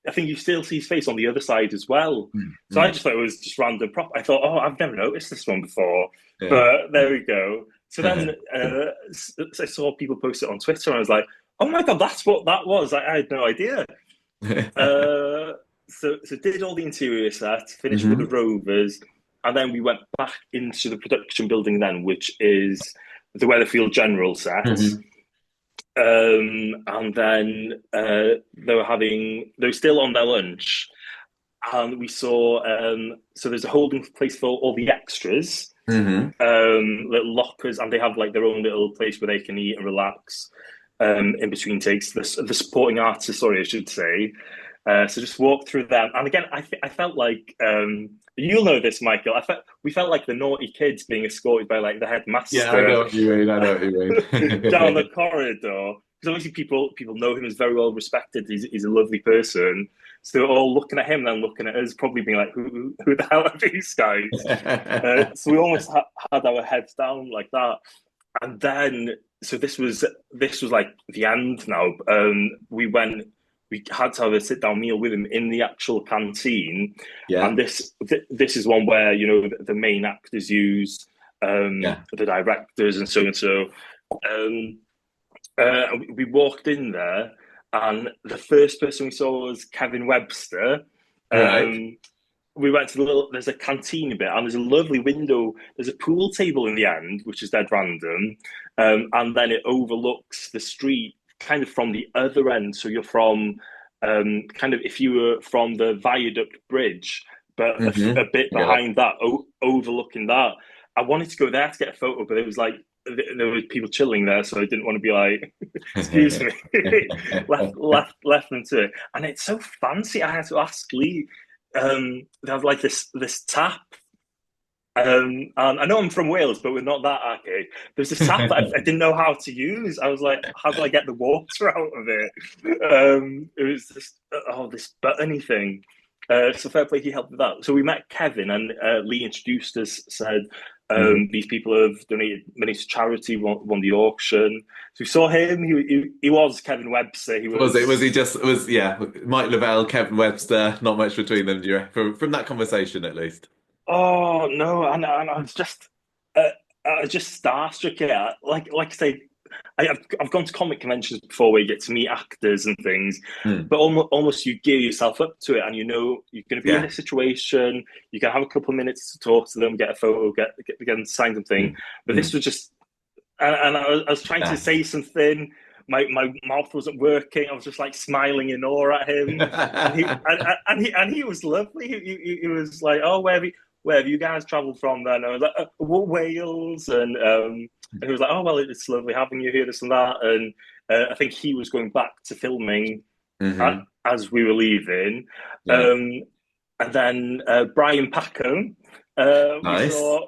I think you still see his face on the other side as well. Mm. So I Mm. just thought it was just random prop. I thought, oh, I've never noticed this one before, Yeah. but there we go. So then I saw people post it on Twitter, and I was like, oh my god, that's what that was. I had no idea. Uh, so did all the interior set, finished with the Hmm. Rovers, and then we went back into the production building then, which is the Weatherfield General set. Hmm. And then they were still on their lunch, and we saw so there's a holding place for all the extras, Hmm. little lockers, and they have like their own little place where they can eat and relax in between takes. The supporting artists, sorry, I should say. So just walk through them, and again, I felt like you'll know this, Michael. We felt like the naughty kids being escorted by like the Yeah, I headmaster know what you mean. I know what you down the mean. corridor. Because obviously people know him as very well respected. He's a lovely person. So they're all looking at him, then looking at us, probably being like, who the hell are these guys? So we almost had our heads down like that. And then, so this was like the end now. We had to have a sit down meal with him in the actual canteen, Yeah, and this is one where the main actors use yeah. the directors and so and so. Um, we walked in there, and the first person we saw was Kevin Webster. Right. Um, we went to there's a canteen bit, and there's a lovely window. There's a pool table in the end, which is dead random, and then it overlooks the street, kind of from the other end. So you're from, kind of if you were from the viaduct bridge, but a Hmm. bit Yeah. behind that, overlooking that. I wanted to go there to get a photo, but it was like there were people chilling there, so I didn't want to be like, "Excuse me," left them to it. And it's so fancy. I had to ask Lee. They have like this tap. And I know I'm from Wales, but we're not that arcade. There's this tap that I didn't know how to use. I was like, how do I get the water out of it? It was this buttony thing. So fair play, he helped with that. So we met Kevin, and Lee introduced us, said, Mhm. these people have donated money to charity, won the auction. So we saw him. He was Kevin Webster. He Was it? Was was he just? Was yeah? Mike Lavelle, Kevin Webster. Not much between them, do you? From that conversation, at least. Oh no, and uh, I was just starstruck. Yeah, like I say, I've gone to comic conventions before where you get to meet actors and things, Mm. but almost you gear yourself up to it, and you know you're going to be in Yeah. a situation. You can have a couple of minutes to talk to them, get a photo, get sign something. Mm. But this Mm. was just, and I was trying to Yeah. say something. My mouth wasn't working. I was just like smiling in awe at him, and he was lovely. He was like, "Oh, where have you guys travelled from?" Then I was like, "Wales," and he was like, "Oh, well, it's lovely having you here, this and that." And I think he was going back to filming Hmm. as we were leaving. Yeah. Um, and then Brian Packham, we Nice. saw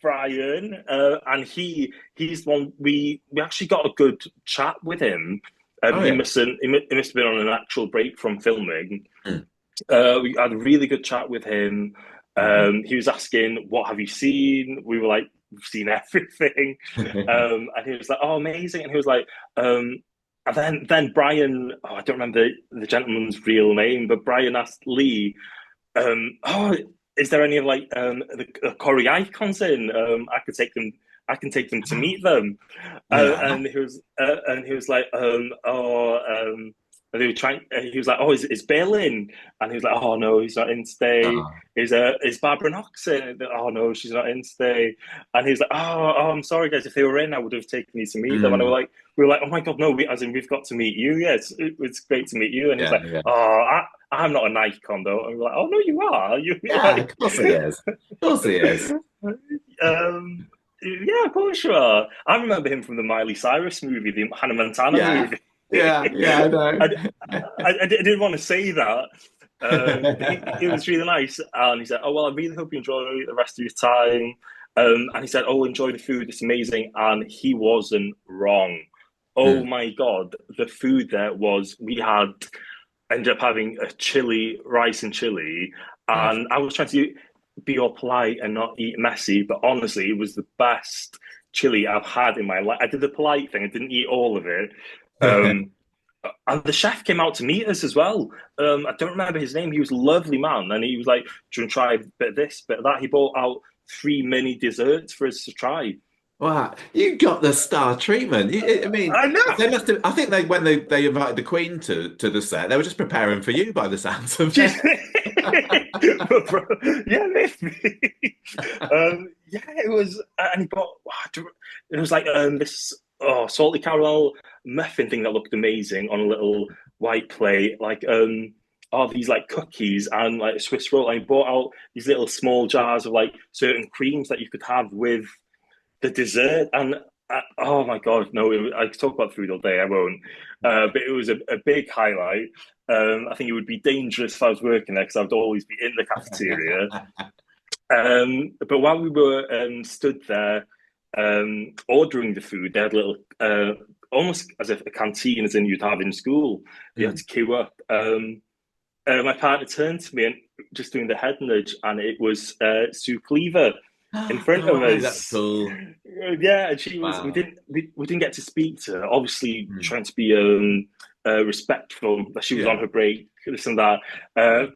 Brian, and he's the one we actually got a good chat with him. Oh He yeah. must have been on an actual break from filming. Mm. We had a really good chat with him. Hmm. He was asking, "What have you seen?" We were like, "We've seen everything," and he was like, "Oh, amazing!" And he was like, And then Brian, oh, I don't remember the gentleman's real name, but Brian asked Lee, oh, is there any of like the Corrie icons in? I can take them to meet them. Yeah. And he was like, oh, and they were trying. He was like, oh, is Bill in? And he was like, oh no, he's not in today. Oh, Is Barbara Knox in? Oh no, she's not in today. And he was like, oh, I'm sorry guys, if they were in, I would have taken you to meet them. And mm, we were like, oh my god, no, as in we've got to meet you. Yes, it's great to meet you. And he's yeah, like, yeah. oh, I'm not an icon though. And we're like, oh no, you are. You're Yeah, like, of course he is. Of course he is. um, yeah, of course you are. I remember him from the Miley Cyrus movie, the Hannah Montana Yeah. movie. Yeah, yeah, I know. I, I didn't want to say that. But it was really nice. And he said, oh, well, I really hope you enjoy the rest of your time. And he said, oh, enjoy the food. It's amazing. And he wasn't wrong. Oh, Mm. my God. The food there was, ended up having a chili, rice and chili. Oh, And I was trying to be all polite and not eat messy. But honestly, it was the best chili I've had in my life. I did the polite thing. I didn't eat all of it. Um, and the chef came out to meet us as well. I don't remember his name. He was a lovely man, and he was like, "Do you want to try a bit of this, bit of that?" He brought out three mini desserts for us to try. wow, you got the star treatment. I mean, I know. they must have. I think they when they invited the Queen to the set, they were just preparing for you by the sounds of it. Yeah, maybe. Yeah, it was, and he bought. It was like this salty caramel muffin thing that looked amazing on a little white plate, like all these like cookies and like a Swiss roll. And he bought out these little small jars of like certain creams that you could have with the dessert. And oh my god, no! I could talk about food all day. I won't. But it was a big highlight. I think it would be dangerous if I was working there because I would always be in the cafeteria. But while we were stood there ordering the food, they had a little, almost as if a canteen as in you'd have in school. You had Mm. to queue up. My partner turned to me and just doing the head nudge, and it was Sue Cleaver in front No of way, that's us. cool. Yeah, and she was. Wow. We didn't get to speak to her. Obviously, Mm. trying to be respectful that she was on Yeah, her break, this and that. yeah.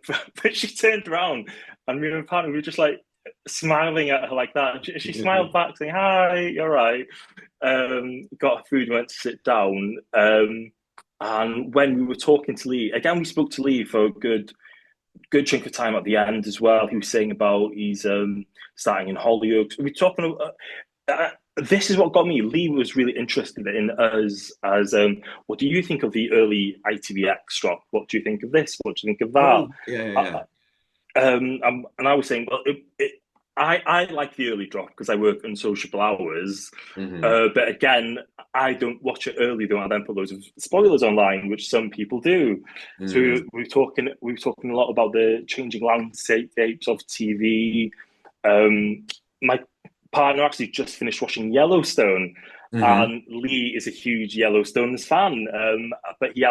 But she turned around, and me and my partner we were just like smiling at her like that. She smiled back, saying, "Hi, you're right." Got her food, went to sit down. And when we were talking to Lee, again, we spoke to Lee for a good chunk of time at the end as well. He was saying about he's starting in Hollyoaks. We were talking. This is what got me. Lee was really interested in us as what do you think of the early ITVX drop? What do you think of this? What do you think of that? Oh, yeah, yeah, yeah. Uh, and I was saying, well, I like the early drop because I work unsociable hours. Hmm. But again, I don't watch it early though, and then put loads of spoilers online, which some people do. So Mm. we were talking a lot about the changing landscapes of TV. My partner actually just finished watching Yellowstone, Hmm. and Lee is a huge Yellowstones fan. But he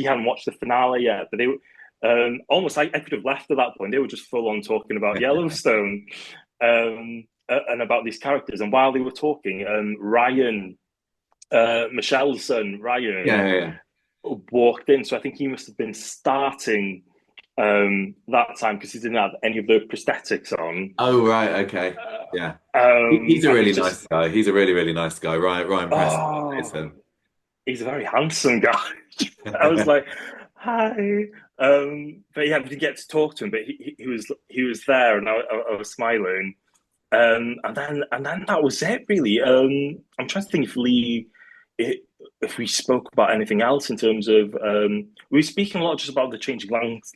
hadn't watched the finale yet. But they almost I could have left at that point. They were just full on talking about Yellowstone and about these characters. And while they were talking, Ryan, Michelle's son, Ryan, Yeah, yeah, yeah. walked in. So I think he must have been starting that time because he didn't have any of the prosthetics on. Oh, right, okay. Yeah. He's a And really he's nice just, guy. He's a really, really nice guy. Ryan Preston is oh, him. he's a very handsome guy. I was like, hi. But yeah, we didn't get to talk to him, but he was there, and I was smiling. And then that was it, really. I'm trying to think if we spoke about anything else in terms of we were speaking a lot just about the changing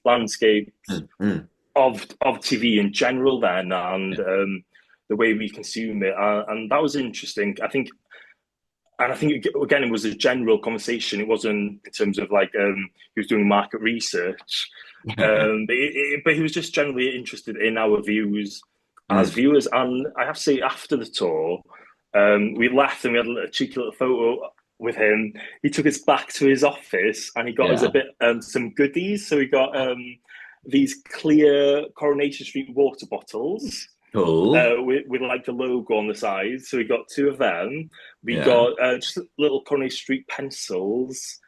landscape Mm, mm. of TV in general, then, and Yeah. the way we consume it, and that was interesting. I think again, it was a general conversation. It wasn't in terms of like he was doing market research, but he was just generally interested in our views as Mm. viewers. And I have to say, after the tour, we left and we had a cheeky little photo with him. He took us back to his office and he got us a Yeah. bit some goodies. So we got these clear Coronation Street water bottles. Cool. with like the logo on the side. So we got two of them. We Yeah. got just little Coronation Street pencils,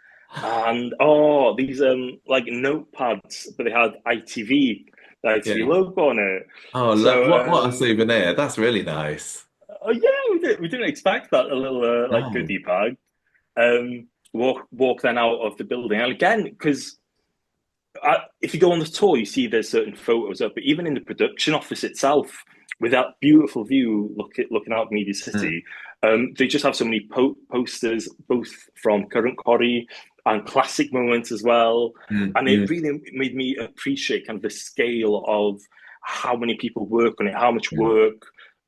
and these like notepads, but they had the ITV Yeah. logo on it. Oh, love So what a souvenir. That's really nice. oh yeah, we didn't expect that, a little like No. goodie bag. Walk then out of the building, and again, because if you go on the tour, you see there's certain photos up, but even in the production office itself, with that beautiful view looking out of Media Mm, City, they just have so many posters, both from current Corrie and classic moments as well. And it mm. really made me appreciate kind of the scale of how many people work on it, how much Yeah. work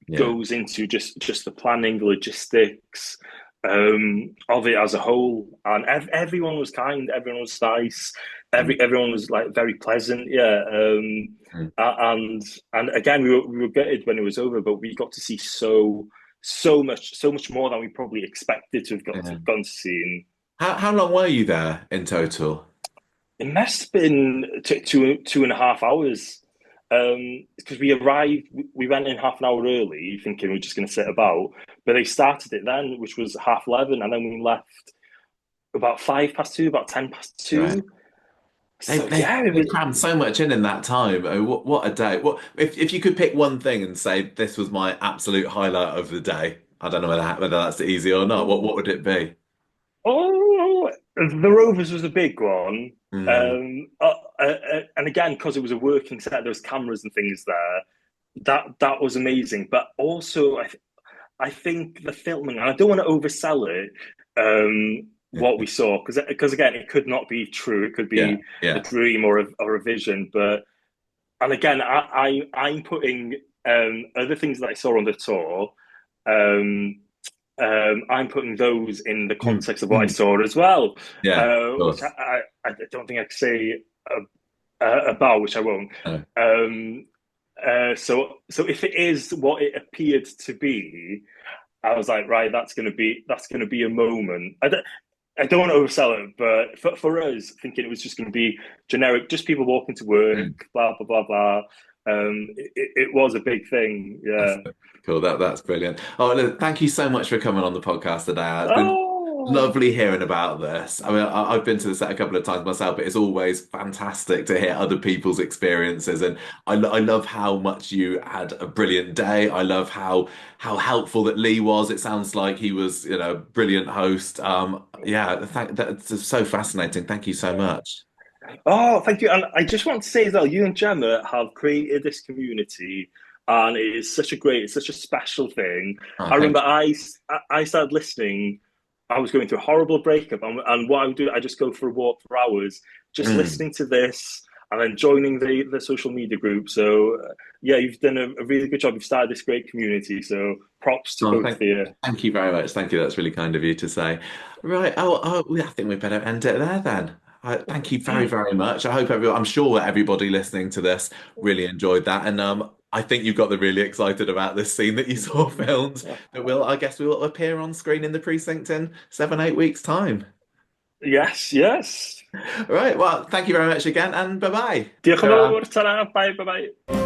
Yeah. goes into just the planning, the logistics of it as a whole. And everyone was kind, everyone was nice, Mm, everyone was like very pleasant. Yeah, mm. and again, we were gutted when it was over, but we got to see so much more than we probably expected to have Yeah. gone to see. And How long were you there in total? it must have been 2.5 hours. Because we arrived, we went in half an hour early, thinking we are just going to sit about. But they started it then, which was 11:30, and then we left about 2:05, about ten past Right. two. So yeah, it They was. crammed so much in that time. Oh, what a day. What if you could pick one thing and say this was my absolute highlight of the day? I don't know whether that's easy or not. What would it be? Oh, the Rovers was a big one. Mm, And again, because it was a working set, there was cameras and things there. That was amazing. But also, I think the filming, and I don't want to oversell it, what we saw, because again, it could not be true. It could yeah, be a yeah. dream or a vision. But and again, I'm putting other things that I saw on the tour. Um, I'm putting those in the Mm, context of what I mm. saw as well, Yeah, of which course. I don't think I could say about, which I won't. No. Um, so if it is what it appeared to be, I was like, right, that's gonna be a moment. I don't want to oversell it, but for us, thinking it was just going to be generic, just people walking to work, Mm. blah blah blah blah. It was a big thing, That's yeah. cool. That's brilliant. Oh, look, thank you so much for coming on the podcast today. It's been Oh, lovely hearing about this. I mean, I've been to the set a couple of times myself, but it's always fantastic to hear other people's experiences. And I love how much you had a brilliant day. I love how helpful that Lee was. It sounds like he was, a brilliant host. Yeah, that's so fascinating. Thank you so much. thank you. And I just want to say as well, you and Gemma have created this community, and it's such a special thing. Oh, I thank remember you. I started listening. I was going through a horrible breakup, and what I would do, I just go for a walk for hours, just Mm. listening to this, and then joining the social media group. So yeah, you've done a really good job. You've started this great community. So props to Oh, both of you. thank you very much. Thank you. That's really kind of you to say. Right. I think we better end it there then. Thank you very, very much. I'm sure everybody listening to this really enjoyed that. And I think you've got them really excited about this scene that you saw filmed that I guess will appear on screen in the precinct in 7, 8 weeks' time. Yes, yes. Right. Well, thank you very much again and bye-bye. Diolch yn Ta-ra. fawr. Ta-ra. Bye, bye, bye.